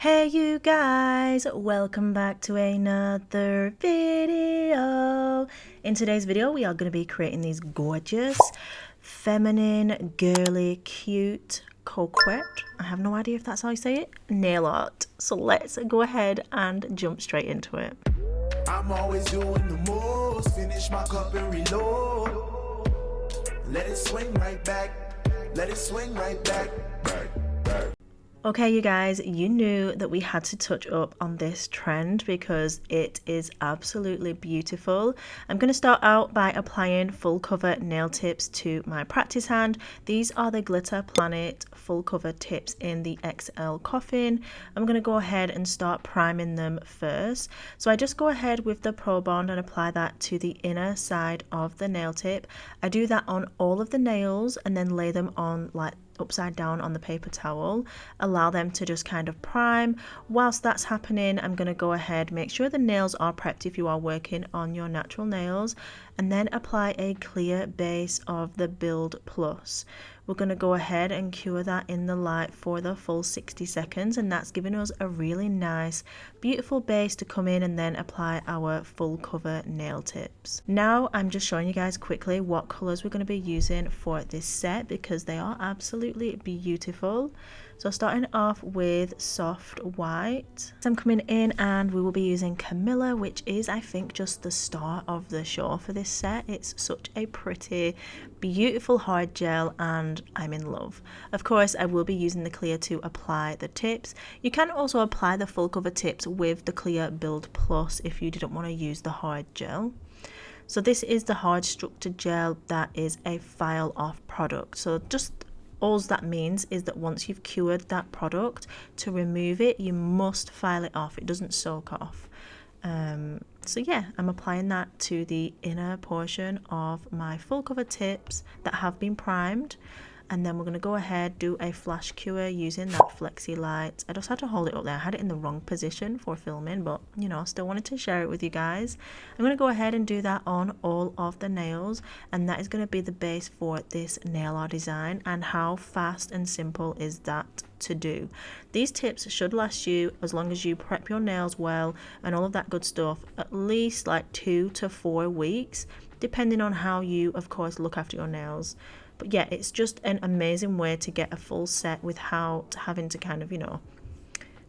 Hey you guys, welcome back to another video. In today's video we are going to be creating these gorgeous, feminine, girly, cute, coquette, I have no idea if that's how you say it, nail art. So let's go ahead and jump straight into it. I'm always doing the most, finish my cup and reload. Let it swing right back, let it swing right back. Okay, you guys, you knew that we had to touch up on this trend because it is absolutely beautiful. I'm going to start out by applying full cover nail tips to my practice hand. These are the Glitter Planet full cover tips in the XL coffin. I'm going to go ahead and start priming them first. So I just go ahead with the Pro Bond and apply that to the inner side of the nail tip. I do that on all of the nails and then lay them on like upside down on the paper towel, allow them to just kind of prime. Whilst that's happening, I'm going to go ahead, make sure the nails are prepped if you are working on your natural nails, and then apply a clear base of the Build Plus. We're going to go ahead and cure that in the light for the full 60 seconds, and that's giving us a really nice beautiful base to come in and then apply our full cover nail tips. Now I'm just showing you guys quickly what colors we're going to be using for this set because they are absolutely beautiful. So starting off with soft white, I'm coming in and we will be using Camilla, which is I think just the star of the show for this set. It's such a pretty, beautiful hard gel and I'm in love. Of course, I will be using the clear to apply the tips. You can also apply the full cover tips with the clear Build Plus if you didn't want to use the hard gel. So this is the hard structured gel that is a file off product. So just all that means is that once you've cured that product, to remove it, you must file it off. It doesn't soak off. So yeah, I'm applying that to the inner portion of my full cover tips that have been primed. And then we're going to go ahead, do a flash cure using that flexi light. I just had to hold it up there. I had it in the wrong position for filming, but you know, still wanted to share it with you guys. I'm going to go ahead and do that on all of the nails. And that is going to be the base for this nail art design. And how fast and simple is that to do? These tips should last you, as long as you prep your nails well and all of that good stuff, at least like 2 to 4 weeks, depending on how you, of course, look after your nails. But yeah, it's just an amazing way to get a full set without having to kind of, you know,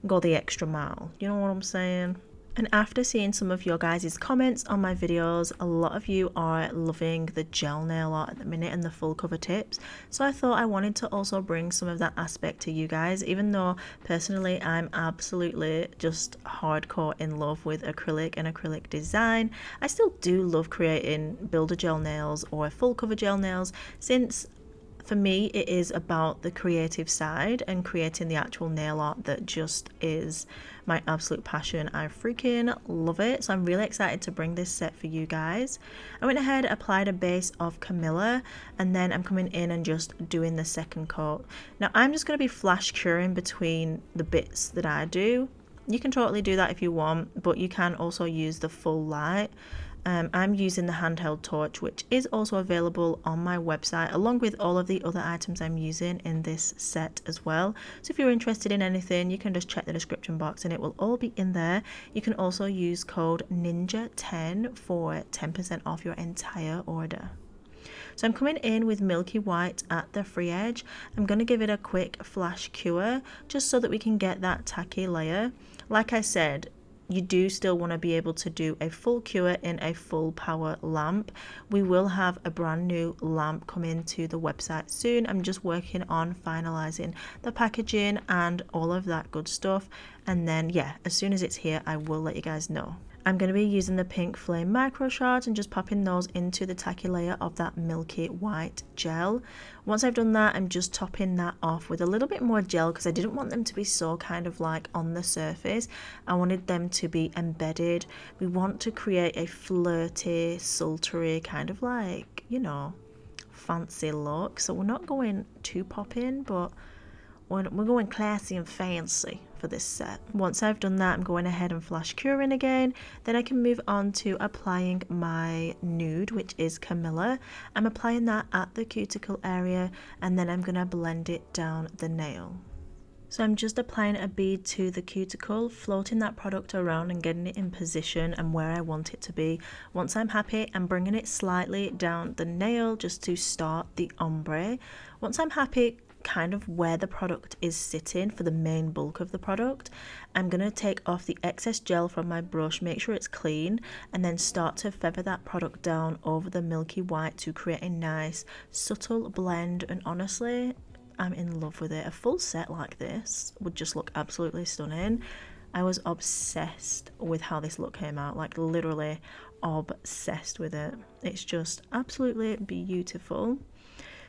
go the extra mile. You know what I'm saying? And after seeing some of your guys' comments on my videos, a lot of you are loving the gel nail art at the minute and the full cover tips. So I thought I wanted to also bring some of that aspect to you guys, even though personally I'm absolutely just hardcore in love with acrylic and acrylic design. I still do love creating builder gel nails or full cover gel nails, since for me it is about the creative side and creating the actual nail art that just is my absolute passion. I freaking love it. So I'm really excited to bring this set for you guys. I went ahead, applied a base of Camilla, and then I'm coming in and just doing the second coat. Now I'm just going to be flash curing between the bits that I do. You can totally do that if you want, but you can also use the full light. I'm using the handheld torch, which is also available on my website, along with all of the other items I'm using in this set as well. So if you're interested in anything, you can just check the description box and it will all be in there. You can also use code NINJA10 for 10% off your entire order. So I'm coming in with Milky White at the free edge. I'm going to give it a quick flash cure just so that we can get that tacky layer. Like I said, you do still want to be able to do a full cure in a full power lamp. We will have a brand new lamp come into the website soon. I'm just working on finalizing the packaging and all of that good stuff. And then yeah, as soon as it's here, I will let you guys know. I'm going to be using the pink flame micro shards and just popping those into the tacky layer of that Milky White gel. Once I've done that, I'm just topping that off with a little bit more gel because I didn't want them to be so kind of like on the surface. I wanted them to be embedded. We want to create a flirty, sultry kind of like, you know, fancy look. So we're not going too popping, but we're going classy and fancy for this set. Once I've done that, I'm going ahead and flash curing again. Then I can move on to applying my nude, which is Camilla. I'm applying that at the cuticle area and then I'm going to blend it down the nail. So I'm just applying a bead to the cuticle, floating that product around and getting it in position and where I want it to be. Once I'm happy, I'm bringing it slightly down the nail just to start the ombre. Once I'm happy kind of where the product is sitting for the main bulk of the product, I'm going to take off the excess gel from my brush, make sure it's clean, and then start to feather that product down over the Milky White to create a nice subtle blend. And honestly, I'm in love with it. A full set like this would just look absolutely stunning. I was obsessed with how this look came out, like literally obsessed with it. It's just absolutely beautiful.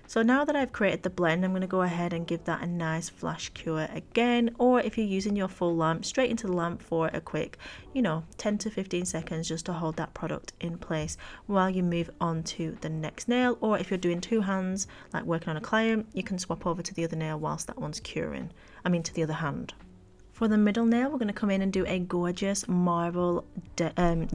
So now that I've created the blend, I'm going to go ahead and give that a nice flash cure again, or if you're using your full lamp, straight into the lamp for a quick, 10 to 15 seconds just to hold that product in place while you move on to the next nail. Or if you're doing two hands, like working on a client, you can swap over to the other nail whilst that one's curing. To the other hand. For the middle nail, we're going to come in and do a gorgeous marble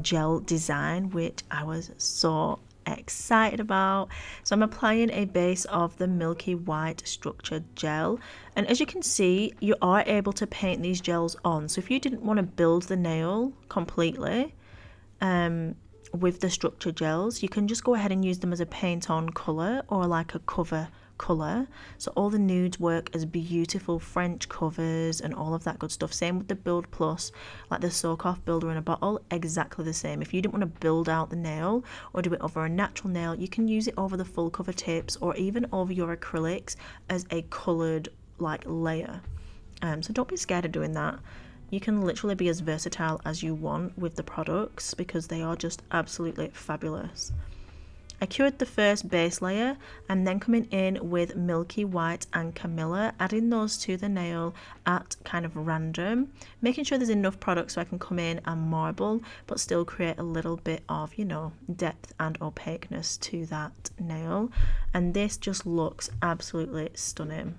gel design, which I was so excited about. So I'm applying a base of the Milky White Structure gel, and as you can see, you are able to paint these gels on. So if you didn't want to build the nail completely with the structure gels, you can just go ahead and use them as a paint on color or like a cover color. So all the nudes work as beautiful French covers and all of that good stuff. Same with the Build Plus, like the soak off builder in a bottle, exactly the same. If you didn't want to build out the nail or do it over a natural nail, you can use it over the full cover tips or even over your acrylics as a colored like layer. So don't be scared of doing that. You can literally be as versatile as you want with the products because they are just absolutely fabulous. I cured the first base layer and then coming in with Milky White and Camilla, adding those to the nail at kind of random, making sure there's enough product so I can come in and marble but still create a little bit of, depth and opaqueness to that nail. And this just looks absolutely stunning.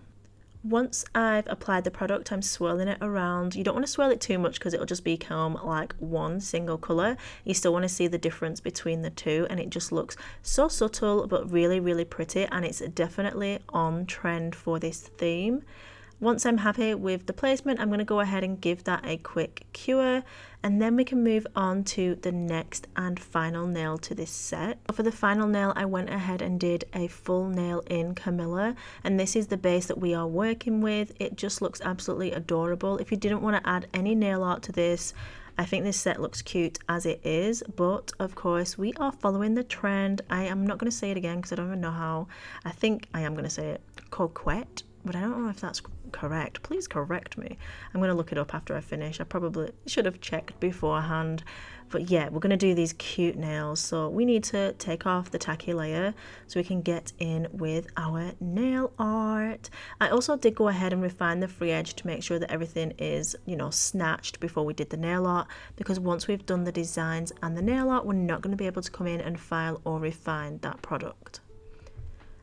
Once I've applied the product, I'm swirling it around. You don't want to swirl it too much because it'll just become like one single colour. You still want to see the difference between the two, and it just looks so subtle but really, really pretty, and it's definitely on trend for this theme. Once I'm happy with the placement, I'm going to go ahead and give that a quick cure, and then we can move on to the next and final nail to this set. For the final nail, I went ahead and did a full nail in Camilla, and this is the base that we are working with. It just looks absolutely adorable. If you didn't want to add any nail art to this, I think this set looks cute as it is, but of course we are following the trend. I am not going to say it again because I don't even know how. I think I am going to say it, coquette, but I don't know if that's correct. Please correct me. I'm going to look it up after I finish. I probably should have checked beforehand. But yeah, we're going to do these cute nails. So we need to take off the tacky layer so we can get in with our nail art. I also did go ahead and refine the free edge to make sure that everything is, snatched before we did the nail art, because once we've done the designs and the nail art, we're not going to be able to come in and file or refine that product.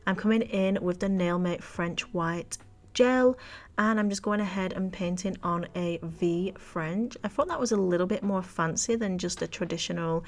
I'm coming in with the Nailmate French White gel, and I'm just going ahead and painting on a V French. I thought that was a little bit more fancy than just a traditional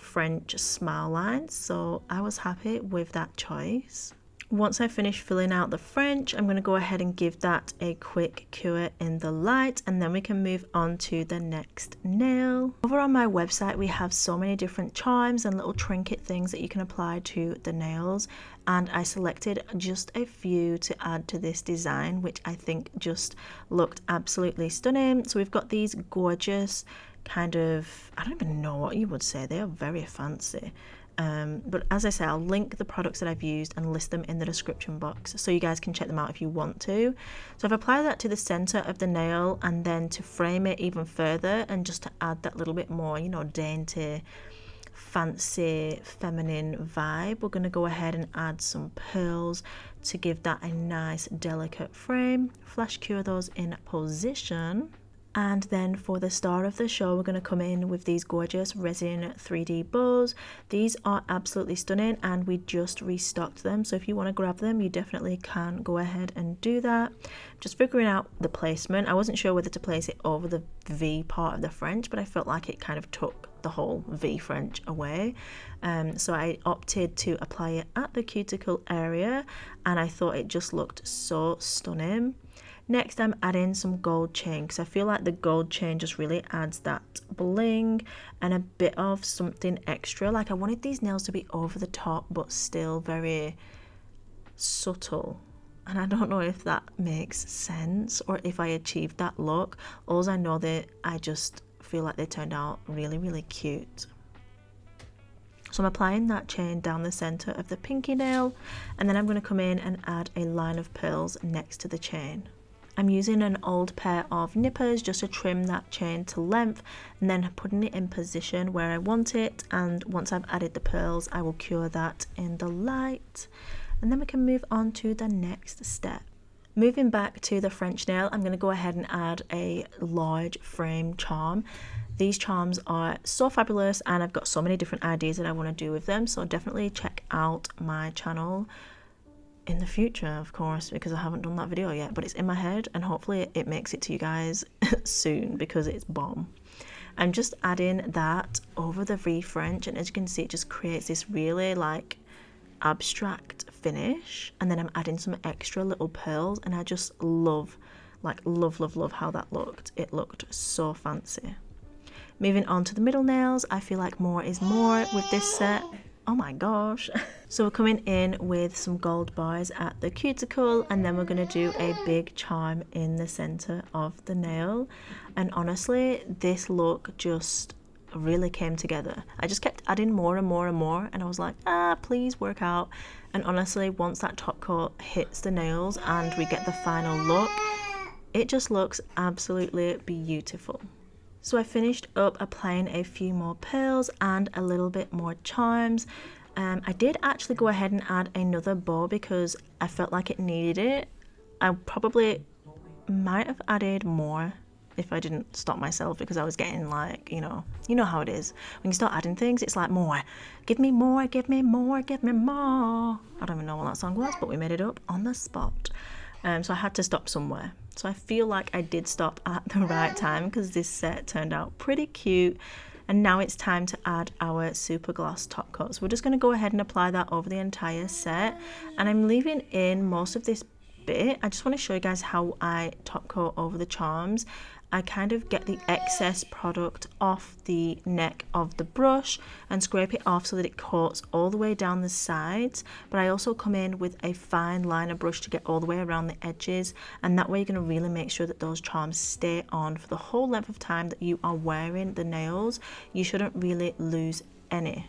French smile line, so I was happy with that choice. Once I finish filling out the French, I'm going to go ahead and give that a quick cure in the light, and then we can move on to the next nail. Over on my website, we have so many different charms and little trinket things that you can apply to the nails, and I selected just a few to add to this design, which I think just looked absolutely stunning. So we've got these gorgeous kind of, I don't even know what you would say, they are very fancy. But as I say, I'll link the products that I've used and list them in the description box so you guys can check them out if you want to. So I've applied that to the center of the nail, and then to frame it even further and just to add that little bit more, dainty, fancy, feminine vibe, we're going to go ahead and add some pearls to give that a nice delicate frame. Flash cure those in position. And then for the star of the show, we're going to come in with these gorgeous resin 3D bows. These are absolutely stunning, and we just restocked them. So if you want to grab them, you definitely can go ahead and do that. Just figuring out the placement. I wasn't sure whether to place it over the V part of the French, but I felt like it kind of took the whole V French away. So I opted to apply it at the cuticle area, and I thought it just looked so stunning. Next, I'm adding some gold chain because I feel like the gold chain just really adds that bling and a bit of something extra. Like I wanted these nails to be over the top but still very subtle. And I don't know if that makes sense or if I achieved that look. All I know that I just feel like they turned out really, really cute. So I'm applying that chain down the center of the pinky nail, and then I'm going to come in and add a line of pearls next to the chain. I'm using an old pair of nippers just to trim that chain to length and then putting it in position where I want it, and once I've added the pearls I will cure that in the light, and then we can move on to the next step. Moving back to the French nail, I'm going to go ahead and add a large frame charm. These charms are so fabulous and I've got so many different ideas that I want to do with them, so definitely check out my channel in the future, of course, because I haven't done that video yet, but it's in my head and hopefully it makes it to you guys soon because it's bomb. I'm just adding that over the V-French, and as you can see it just creates this really like abstract finish, and then I'm adding some extra little pearls, and I just love how that looked. It looked so fancy. Moving on to the middle nails, I feel like more is more with this set. Oh my gosh. So we're coming in with some gold bars at the cuticle, and then we're going to do a big charm in the center of the nail. And honestly, this look just really came together. I just kept adding more and more and more, and I was like, please work out. And honestly, once that top coat hits the nails and we get the final look, it just looks absolutely beautiful. So I finished up applying a few more pearls and a little bit more charms. I did actually go ahead and add another bow because I felt like it needed it. I probably might have added more if I didn't stop myself, because I was getting like, you know how it is. When you start adding things, it's like more. Give me more, give me more, give me more. I don't even know what that song was, but we made it up on the spot. So I had to stop somewhere. So I feel like I did stop at the right time because this set turned out pretty cute. And now it's time to add our super gloss top coat. So we're just going to go ahead and apply that over the entire set. And I'm leaving in most of this bit. I just want to show you guys how I top coat over the charms. I kind of get the excess product off the neck of the brush and scrape it off so that it coats all the way down the sides, but I also come in with a fine liner brush to get all the way around the edges, and that way you're going to really make sure that those charms stay on for the whole length of time that you are wearing the nails. You shouldn't really lose any.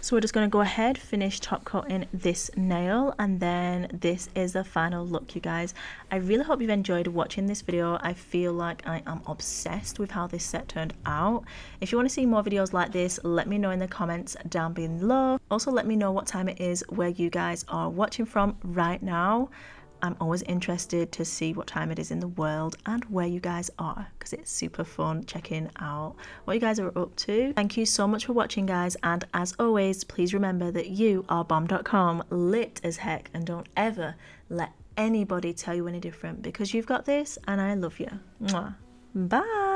So we're just going to go ahead, finish top coating this nail, and then this is the final look, you guys. I really hope you've enjoyed watching this video. I feel like I am obsessed with how this set turned out. If you want to see more videos like this, let me know in the comments down below. Also, let me know what time it is where you guys are watching from right now. I'm always interested to see what time it is in the world and where you guys are, because it's super fun checking out what you guys are up to. Thank you so much for watching, guys, and as always, please remember that you are bomb.com, lit as heck, and don't ever let anybody tell you any different, because you've got this and I love you. Mwah. Bye.